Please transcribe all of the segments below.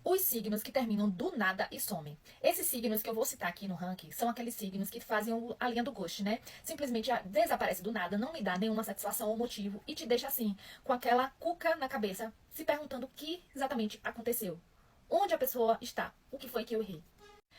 Os signos que terminam do nada e somem. Esses signos que eu vou citar aqui no ranking são aqueles signos que fazem a linha do ghost, né? Simplesmente desaparece do nada, não lhe dá nenhuma satisfação ou motivo e te deixa assim, com aquela cuca na cabeça, se perguntando o que exatamente aconteceu. Onde a pessoa está? O que foi que eu errei?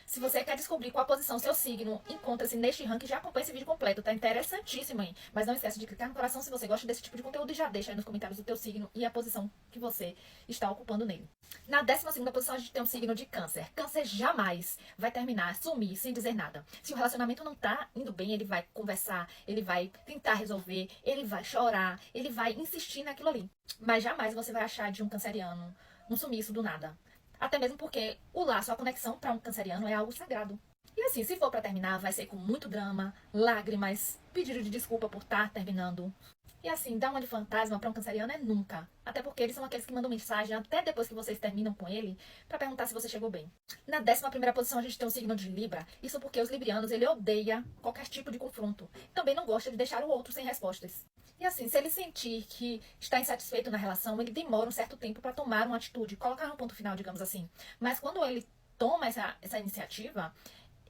Se você quer descobrir qual a posição seu signo encontra-se neste ranking, já acompanha esse vídeo completo, tá interessantíssimo, hein? Mas não esquece de clicar no coração se você gosta desse tipo de conteúdo e já deixa aí nos comentários o teu signo e a posição que você está ocupando nele. Na 12ª posição a gente tem um signo de câncer. Câncer jamais vai terminar, sumir, sem dizer nada. Se o relacionamento não tá indo bem, ele vai conversar, ele vai tentar resolver, ele vai chorar, ele vai insistir naquilo ali. Mas jamais você vai achar de um canceriano um sumiço do nada. Até mesmo porque o laço, a conexão para um canceriano é algo sagrado. E assim, se for para terminar, vai ser com muito drama, lágrimas, pedido de desculpa por estar terminando. E assim, dar uma de fantasma para um canceriano é nunca. Até porque eles são aqueles que mandam mensagem até depois que vocês terminam com ele, para perguntar se você chegou bem. Na 11ª posição a gente tem o signo de Libra. Isso porque os librianos, ele odeia qualquer tipo de confronto. Também não gosta de deixar o outro sem respostas. E assim, se ele sentir que está insatisfeito na relação, ele demora um certo tempo para tomar uma atitude, colocar um ponto final, digamos assim. Mas quando ele toma essa iniciativa,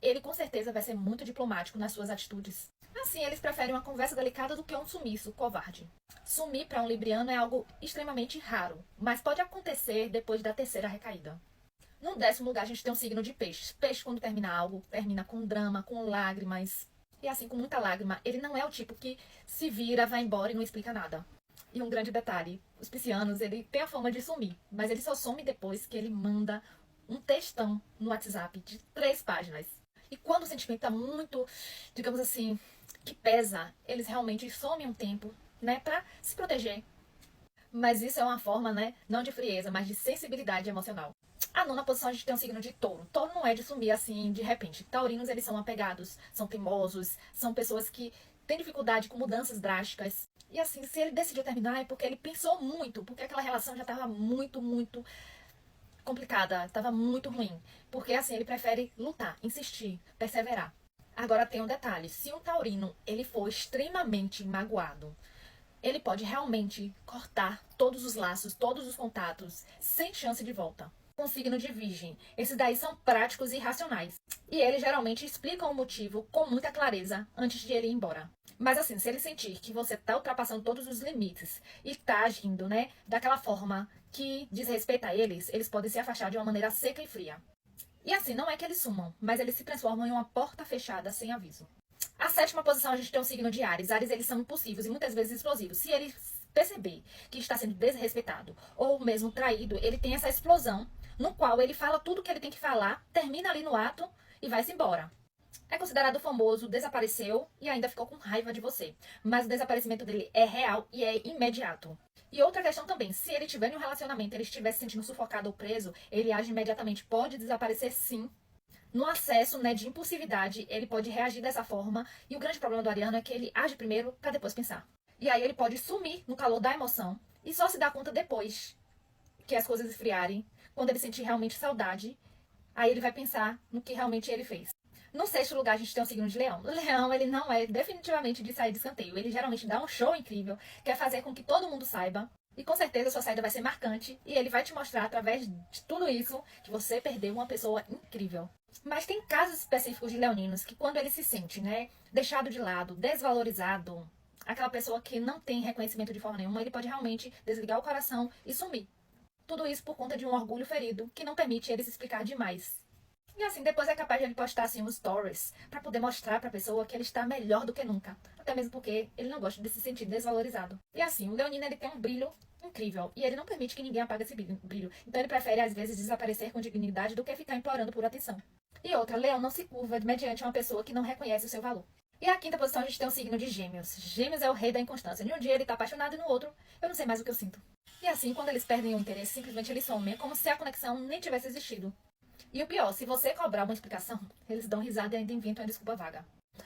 ele com certeza vai ser muito diplomático nas suas atitudes. Assim, eles preferem uma conversa delicada do que um sumiço covarde. Sumir para um libriano é algo extremamente raro, mas pode acontecer depois da terceira recaída. No 10º lugar, a gente tem o signo de peixes. Peixe, quando termina algo, termina com drama, com lágrimas. E assim, com muita lágrima, ele não é o tipo que se vira, vai embora e não explica nada. E um grande detalhe, os piscianos, ele tem a fama de sumir, mas ele só some depois que ele manda um textão no WhatsApp de 3 páginas. E quando o sentimento tá muito, digamos assim, que pesa, eles realmente somem um tempo, né, pra se proteger. Mas isso é uma forma, né, não de frieza, mas de sensibilidade emocional. A 9ª posição a gente tem o signo de touro. Touro não é de sumir assim de repente. Taurinos, eles são apegados, são teimosos, são pessoas que têm dificuldade com mudanças drásticas. E assim, se ele decidiu terminar é porque ele pensou muito, porque aquela relação já estava muito complicada, estava muito ruim. Porque assim, ele prefere lutar, insistir, perseverar. Agora tem um detalhe, se um taurino ele for extremamente magoado, ele pode realmente cortar todos os laços, todos os contatos, sem chance de volta. Com o signo de Virgem, esses daí são práticos e racionais. E eles geralmente explicam o motivo com muita clareza antes de ele ir embora. Mas assim, se ele sentir que você está ultrapassando todos os limites e está agindo, né, daquela forma que desrespeita eles, eles podem se afastar de uma maneira seca e fria. E assim, não é que eles sumam, mas eles se transformam em uma porta fechada sem aviso. A 7ª posição a gente tem o signo de Áries. Áries, eles são impulsivos e muitas vezes explosivos. Se ele perceber que está sendo desrespeitado ou mesmo traído, ele tem essa explosão no qual ele fala tudo que ele tem que falar, termina ali no ato e vai-se embora. É considerado famoso, desapareceu e ainda ficou com raiva de você. Mas o desaparecimento dele é real e é imediato. E outra questão também, se ele estiver em um relacionamento, ele estiver se sentindo sufocado ou preso, ele age imediatamente. Pode desaparecer sim. No acesso, né, de impulsividade, ele pode reagir dessa forma. E o grande problema do ariano é que ele age primeiro para depois pensar. E aí ele pode sumir no calor da emoção e só se dar conta depois que as coisas esfriarem, quando ele sentir realmente saudade, aí ele vai pensar no que realmente ele fez. No 6º lugar, a gente tem o signo de Leão. O Leão, ele não é definitivamente de sair de escanteio. Ele geralmente dá um show incrível, quer fazer com que todo mundo saiba. E com certeza a sua saída vai ser marcante. E ele vai te mostrar, através de tudo isso, que você perdeu uma pessoa incrível. Mas tem casos específicos de leoninos que quando ele se sente, né, deixado de lado, desvalorizado, aquela pessoa que não tem reconhecimento de forma nenhuma, ele pode realmente desligar o coração e sumir. Tudo isso por conta de um orgulho ferido, que não permite ele se explicar demais. E assim, depois é capaz de ele postar assim uns stories, para poder mostrar para a pessoa que ele está melhor do que nunca. Até mesmo porque ele não gosta de se sentir desvalorizado. E assim, o leonino ele tem um brilho incrível, e ele não permite que ninguém apague esse brilho. Então ele prefere às vezes desaparecer com dignidade do que ficar implorando por atenção. E outra, Leão não se curva mediante uma pessoa que não reconhece o seu valor. E a 5ª posição a gente tem o signo de Gêmeos. Gêmeos é o rei da inconstância. Em um dia ele está apaixonado e no outro eu não sei mais o que eu sinto. E assim, quando eles perdem o interesse, simplesmente eles somem. É como se a conexão nem tivesse existido. E o pior, se você cobrar uma explicação, eles dão risada e ainda inventam uma desculpa vaga.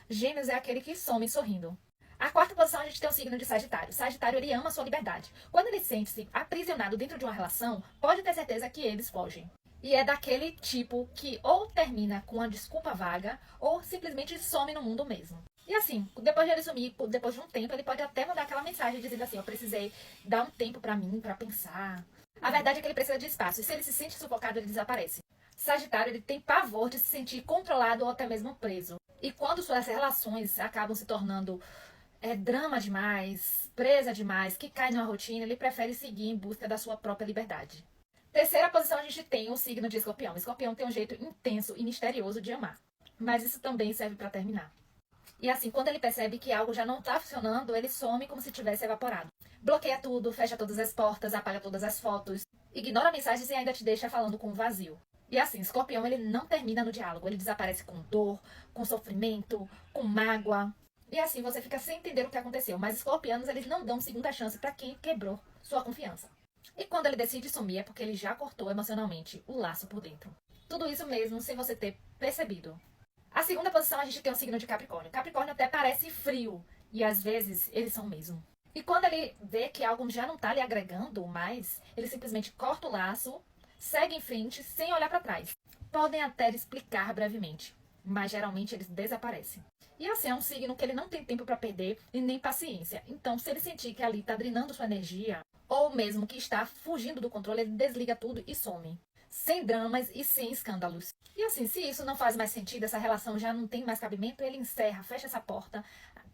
Gêmeos é aquele que some sorrindo. A 4ª posição a gente tem o signo de Sagitário. Sagitário, ele ama a sua liberdade. Quando ele sente-se aprisionado dentro de uma relação, pode ter certeza que eles fogem. E é daquele tipo que ou termina com uma desculpa vaga, ou simplesmente some no mundo mesmo. E assim, depois de ele sumir, depois de um tempo, ele pode até mandar aquela mensagem dizendo assim, eu precisei dar um tempo pra mim, pra pensar. A verdade é que ele precisa de espaço, e se ele se sente sufocado, ele desaparece. Sagitário, ele tem pavor de se sentir controlado ou até mesmo preso. E quando suas relações acabam se tornando drama demais, presa demais, que cai numa rotina, ele prefere seguir em busca da sua própria liberdade. Terceira posição, a gente tem o signo de Escorpião. Escorpião tem um jeito intenso e misterioso de amar. Mas isso também serve para terminar. E assim, quando ele percebe que algo já não está funcionando, ele some como se tivesse evaporado. Bloqueia tudo, fecha todas as portas, apaga todas as fotos, ignora mensagens e ainda te deixa falando com um vazio. E assim, Escorpião, ele não termina no diálogo, ele desaparece com dor, com sofrimento, com mágoa. E assim, você fica sem entender o que aconteceu. Mas escorpianos, eles não dão segunda chance para quem quebrou sua confiança. E quando ele decide sumir é porque ele já cortou emocionalmente o laço por dentro. Tudo isso mesmo sem você ter percebido. A segunda posição a gente tem o signo de Capricórnio. Capricórnio até parece frio, e às vezes eles são mesmo. E quando ele vê que algo já não está lhe agregando mais, ele simplesmente corta o laço, segue em frente sem olhar para trás. Podem até explicar brevemente, mas geralmente eles desaparecem. E assim, é um signo que ele não tem tempo para perder e nem paciência. Então, se ele sentir que ali está drenando sua energia, ou mesmo que está fugindo do controle, ele desliga tudo e some. Sem dramas e sem escândalos. E assim, se isso não faz mais sentido, essa relação já não tem mais cabimento, ele encerra, fecha essa porta,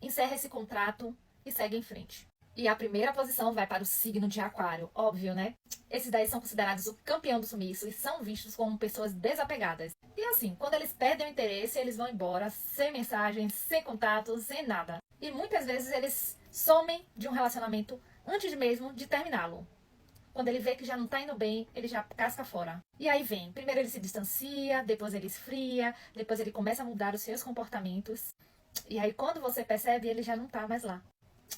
encerra esse contrato e segue em frente. E a primeira posição vai para o signo de Aquário, óbvio, né? Esses daí são considerados o campeão do sumiço e são vistos como pessoas desapegadas. E assim, quando eles perdem o interesse, eles vão embora sem mensagens, sem contatos, sem nada. E muitas vezes eles somem de um relacionamento antes mesmo de terminá-lo. Quando ele vê que já não tá indo bem, ele já casca fora. E aí vem, primeiro ele se distancia, depois ele esfria, depois ele começa a mudar os seus comportamentos. E aí quando você percebe, ele já não tá mais lá.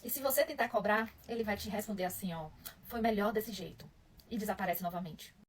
E se você tentar cobrar, ele vai te responder assim, ó, foi melhor desse jeito. E desaparece novamente.